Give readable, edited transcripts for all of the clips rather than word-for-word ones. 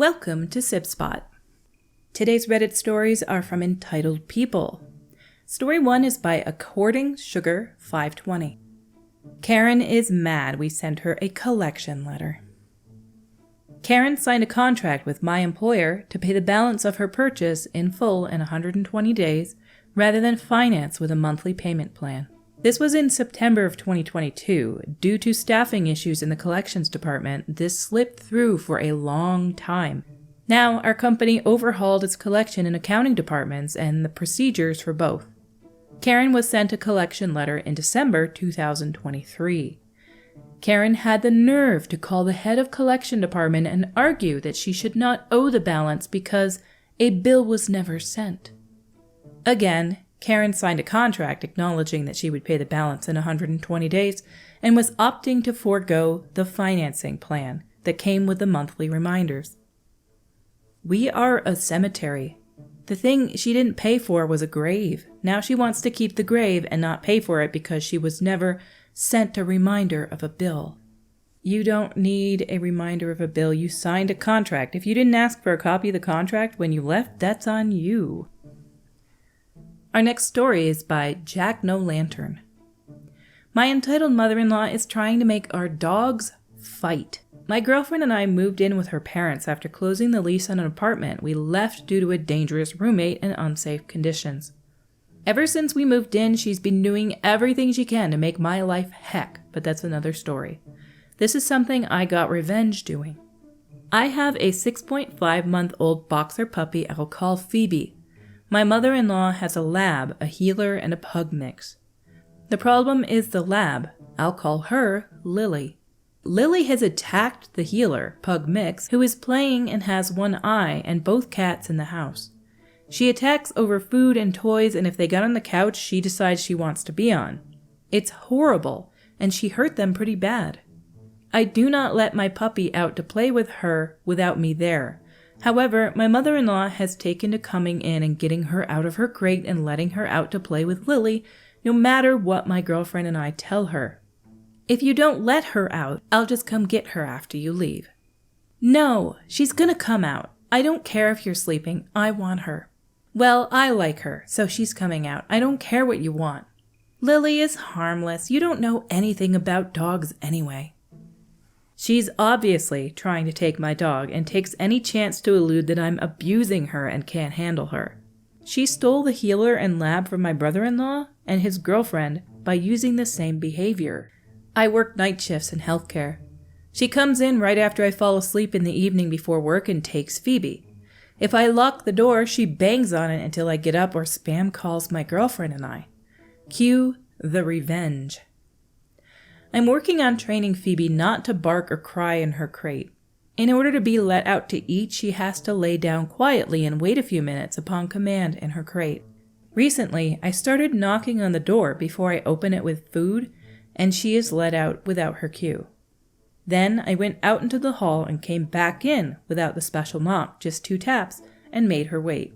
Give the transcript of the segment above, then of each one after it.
Welcome to Sib Spot. Today's Reddit stories are from Entitled People. Story 1 is by According Sugar 520. Karen is mad we sent her a collection letter. Karen signed a contract with my employer to pay the balance of her purchase in full in 120 days rather than finance with a monthly payment plan. This was in September of 2022. Due to staffing issues in the collections department, this slipped through for a long time. Now, our company overhauled its collection and accounting departments and the procedures for both. Karen was sent a collection letter in December 2023. Karen had the nerve to call the head of collection department and argue that she should not owe the balance because a bill was never sent. Again, Karen signed a contract acknowledging that she would pay the balance in 120 days and was opting to forego the financing plan that came with the monthly reminders. We are a cemetery. The thing she didn't pay for was a grave. Now she wants to keep the grave and not pay for it because she was never sent a reminder of a bill. You don't need a reminder of a bill. You signed a contract. If you didn't ask for a copy of the contract when you left, that's on you. Our next story is by Jack No Lantern. My entitled mother-in-law is trying to make our dogs fight. My girlfriend and I moved in with her parents after closing the lease on an apartment we left due to a dangerous roommate and unsafe conditions. Ever since we moved in, she's been doing everything she can to make my life heck, but that's another story. This is something I got revenge doing. I have a 6.5-month-old boxer puppy I'll call Phoebe. My mother-in-law has a lab, a heeler, and a pug mix. The problem is the lab. I'll call her Lily. Lily has attacked the heeler, pug mix, who is playing and has one eye and both cats in the house. She attacks over food and toys, and if they get on the couch she decides she wants to be on. It's horrible, and she hurt them pretty bad. I do not let my puppy out to play with her without me there. However, my mother-in-law has taken to coming in and getting her out of her crate and letting her out to play with Lily, no matter what my girlfriend and I tell her. If you don't let her out, I'll just come get her after you leave. No, she's gonna come out. I don't care if you're sleeping. I want her. Well, I like her, so she's coming out. I don't care what you want. Lily is harmless. You don't know anything about dogs anyway. She's obviously trying to take my dog and takes any chance to allude that I'm abusing her and can't handle her. She stole the heeler and lab from my brother-in-law and his girlfriend by using the same behavior. I work night shifts in healthcare. She comes in right after I fall asleep in the evening before work and takes Phoebe. If I lock the door, she bangs on it until I get up or spam calls my girlfriend and I. Cue the revenge. I'm working on training Phoebe not to bark or cry in her crate. In order to be let out to eat, she has to lay down quietly and wait a few minutes upon command in her crate. Recently, I started knocking on the door before I open it with food, and she is let out without her cue. Then I went out into the hall and came back in without the special knock, just 2 taps, and made her wait.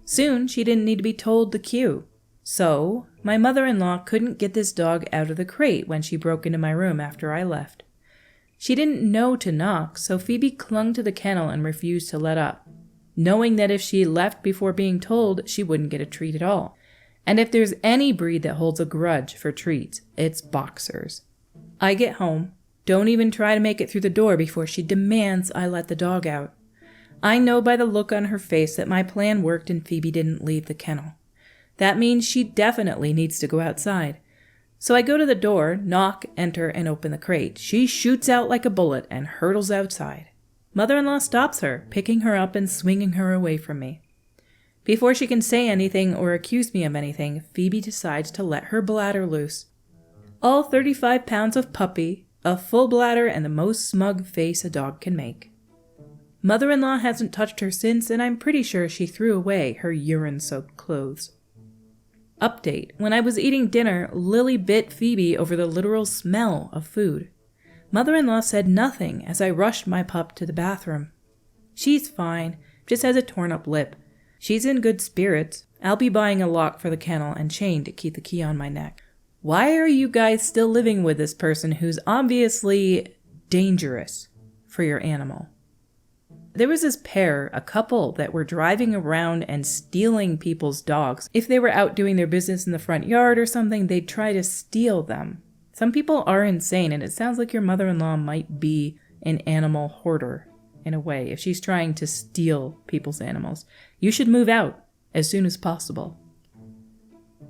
Soon, she didn't need to be told the cue. So, my mother-in-law couldn't get this dog out of the crate when she broke into my room after I left. She didn't know to knock, so Phoebe clung to the kennel and refused to let up, knowing that if she left before being told, she wouldn't get a treat at all. And if there's any breed that holds a grudge for treats, it's boxers. I get home, don't even try to make it through the door before she demands I let the dog out. I know by the look on her face that my plan worked and Phoebe didn't leave the kennel. That means she definitely needs to go outside. So I go to the door, knock, enter, and open the crate. She shoots out like a bullet and hurtles outside. Mother-in-law stops her, picking her up and swinging her away from me. Before she can say anything or accuse me of anything, Phoebe decides to let her bladder loose. All 35 pounds of puppy, a full bladder, and the most smug face a dog can make. Mother-in-law hasn't touched her since, and I'm pretty sure she threw away her urine-soaked clothes. Update. When I was eating dinner, Lily bit Phoebe over the literal smell of food. Mother-in-law said nothing as I rushed my pup to the bathroom. She's fine, just has a torn-up lip. She's in good spirits. I'll be buying a lock for the kennel and chain to keep the key on my neck. Why are you guys still living with this person who's obviously dangerous for your animal? There was this pair, a couple, that were driving around and stealing people's dogs. If they were out doing their business in the front yard or something, they'd try to steal them. Some people are insane, and it sounds like your mother-in-law might be an animal hoarder, in a way, if she's trying to steal people's animals. You should move out as soon as possible.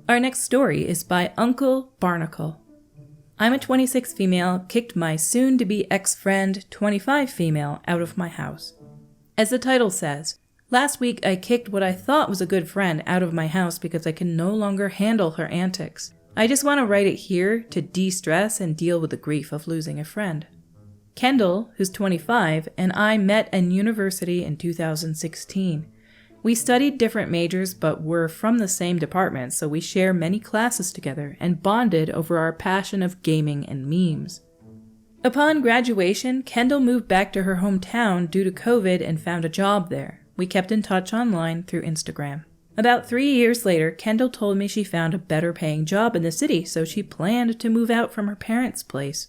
Our next story is by Uncle Barnacle. I'm a 26 female, kicked my soon-to-be ex-friend, 25 female, out of my house. As the title says, last week I kicked what I thought was a good friend out of my house because I can no longer handle her antics. I just want to write it here to de-stress and deal with the grief of losing a friend. Kendall, who's 25, and I met in university in 2016. We studied different majors but were from the same department, so we share many classes together and bonded over our passion of gaming and memes. Upon graduation, Kendall moved back to her hometown due to COVID and found a job there. We kept in touch online through Instagram. About 3 years later, Kendall told me she found a better paying job in the city, so she planned to move out from her parents' place.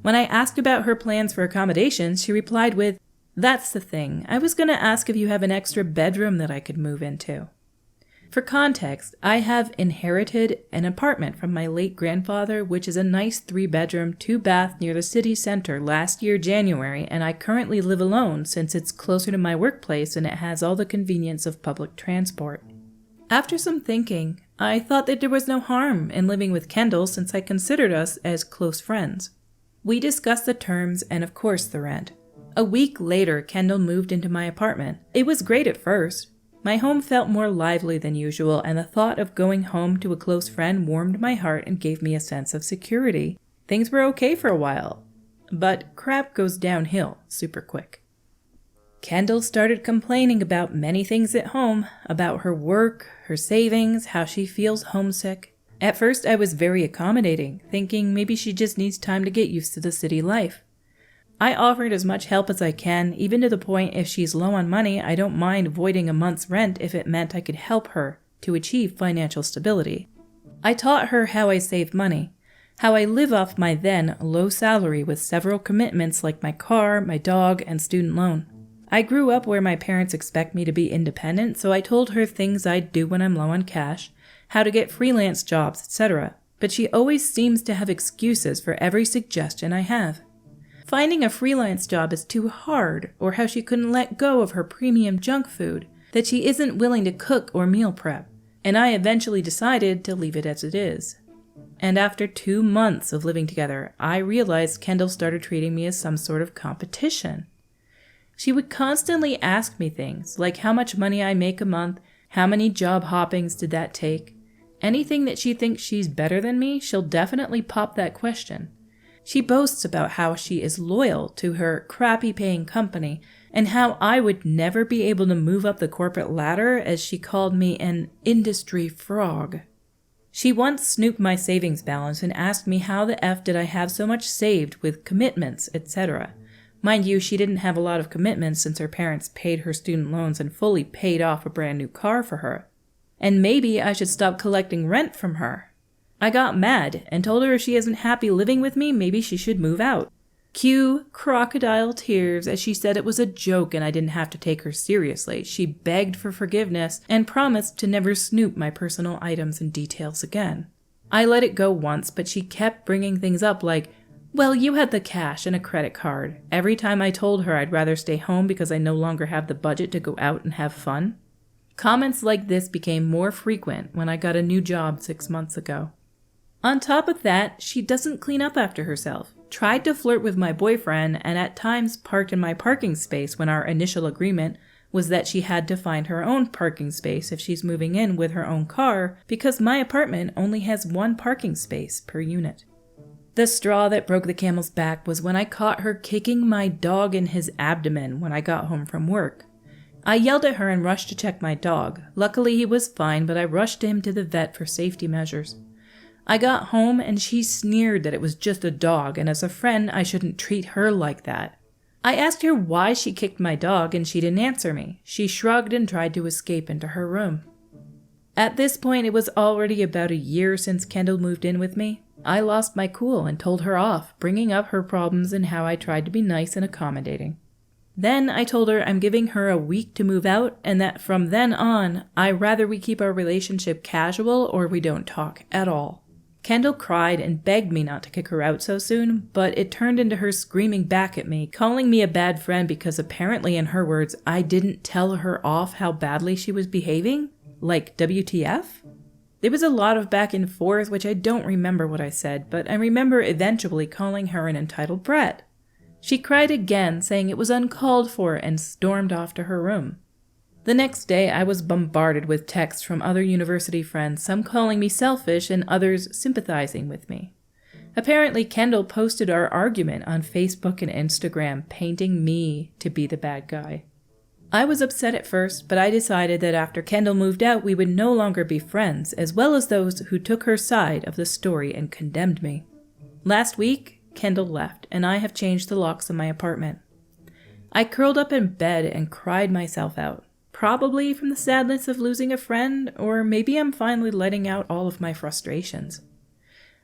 When I asked about her plans for accommodations, she replied with, "That's the thing. I was going to ask if you have an extra bedroom that I could move into." For context, I have inherited an apartment from my late grandfather, which is a nice 3-bedroom, 2-bath near the city center last year January, and I currently live alone since it's closer to my workplace and it has all the convenience of public transport. After some thinking, I thought that there was no harm in living with Kendall since I considered us as close friends. We discussed the terms and of course the rent. A week later, Kendall moved into my apartment. It was great at first. My home felt more lively than usual, and the thought of going home to a close friend warmed my heart and gave me a sense of security. Things were okay for a while, but crap goes downhill super quick. Kendall started complaining about many things at home, about her work, her savings, how she feels homesick. At first, I was very accommodating, thinking maybe she just needs time to get used to the city life. I offered as much help as I can, even to the point if she's low on money, I don't mind voiding a month's rent if it meant I could help her to achieve financial stability. I taught her how I save money, how I live off my then low salary with several commitments like my car, my dog, and student loan. I grew up where my parents expect me to be independent, so I told her things I'd do when I'm low on cash, how to get freelance jobs, etc. But she always seems to have excuses for every suggestion I have. Finding a freelance job is too hard, or how she couldn't let go of her premium junk food, that she isn't willing to cook or meal prep, and I eventually decided to leave it as it is. And after 2 months of living together, I realized Kendall started treating me as some sort of competition. She would constantly ask me things, like how much money I make a month, how many job hoppings did that take. Anything that she thinks she's better than me, she'll definitely pop that question. She boasts about how she is loyal to her crappy-paying company and how I would never be able to move up the corporate ladder, as she called me an industry frog. She once snooped my savings balance and asked me how the F did I have so much saved with commitments, etc. Mind you, she didn't have a lot of commitments since her parents paid her student loans and fully paid off a brand new car for her. And maybe I should stop collecting rent from her. I got mad and told her if she isn't happy living with me, maybe she should move out. Cue crocodile tears as she said it was a joke and I didn't have to take her seriously. She begged for forgiveness and promised to never snoop my personal items and details again. I let it go once, but she kept bringing things up like, "Well, you had the cash and a credit card." Every time I told her I'd rather stay home because I no longer have the budget to go out and have fun. Comments like this became more frequent when I got a new job 6 months ago. On top of that, she doesn't clean up after herself, tried to flirt with my boyfriend, and at times parked in my parking space when our initial agreement was that she had to find her own parking space if she's moving in with her own car, because my apartment only has 1 parking space per unit. The straw that broke the camel's back was when I caught her kicking my dog in his abdomen when I got home from work. I yelled at her and rushed to check my dog. Luckily he was fine, but I rushed him to the vet for safety measures. I got home and she sneered that it was just a dog, and as a friend I shouldn't treat her like that. I asked her why she kicked my dog and she didn't answer me. She shrugged and tried to escape into her room. At this point, it was already about a year since Kendall moved in with me. I lost my cool and told her off, bringing up her problems and how I tried to be nice and accommodating. Then I told her I'm giving her a week to move out and that from then on, I'd rather we keep our relationship casual or we don't talk at all. Kendall cried and begged me not to kick her out so soon, but it turned into her screaming back at me, calling me a bad friend because apparently, in her words, I didn't tell her off how badly she was behaving? Like WTF? There was a lot of back and forth, which I don't remember what I said, but I remember eventually calling her an entitled brat. She cried again, saying it was uncalled for, and stormed off to her room. The next day, I was bombarded with texts from other university friends, some calling me selfish and others sympathizing with me. Apparently, Kendall posted our argument on Facebook and Instagram, painting me to be the bad guy. I was upset at first, but I decided that after Kendall moved out, we would no longer be friends, as well as those who took her side of the story and condemned me. Last week, Kendall left, and I have changed the locks of my apartment. I curled up in bed and cried myself out, probably from the sadness of losing a friend, or maybe I'm finally letting out all of my frustrations.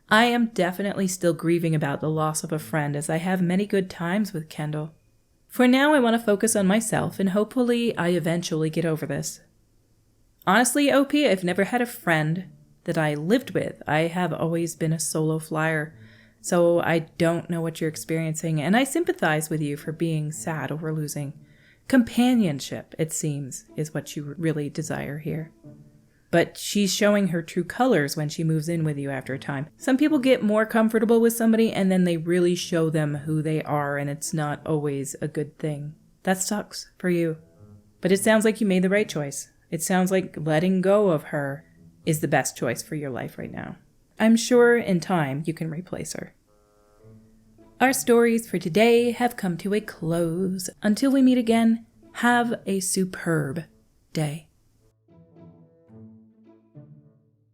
I am definitely still grieving about the loss of a friend, as I have many good times with Kendall. For now, I want to focus on myself, and hopefully I eventually get over this. Honestly, OP, I've never had a friend that I lived with. I have always been a solo flyer. So I don't know what you're experiencing, and I sympathize with you for being sad over losing. Companionship, it seems, is what you really desire here. But she's showing her true colors when she moves in with you after a time. Some people get more comfortable with somebody and then they really show them who they are, and it's not always a good thing. That sucks for you. But it sounds like you made the right choice. It sounds like letting go of her is the best choice for your life right now. I'm sure in time you can replace her. Our stories for today have come to a close. Until we meet again, have a superb day.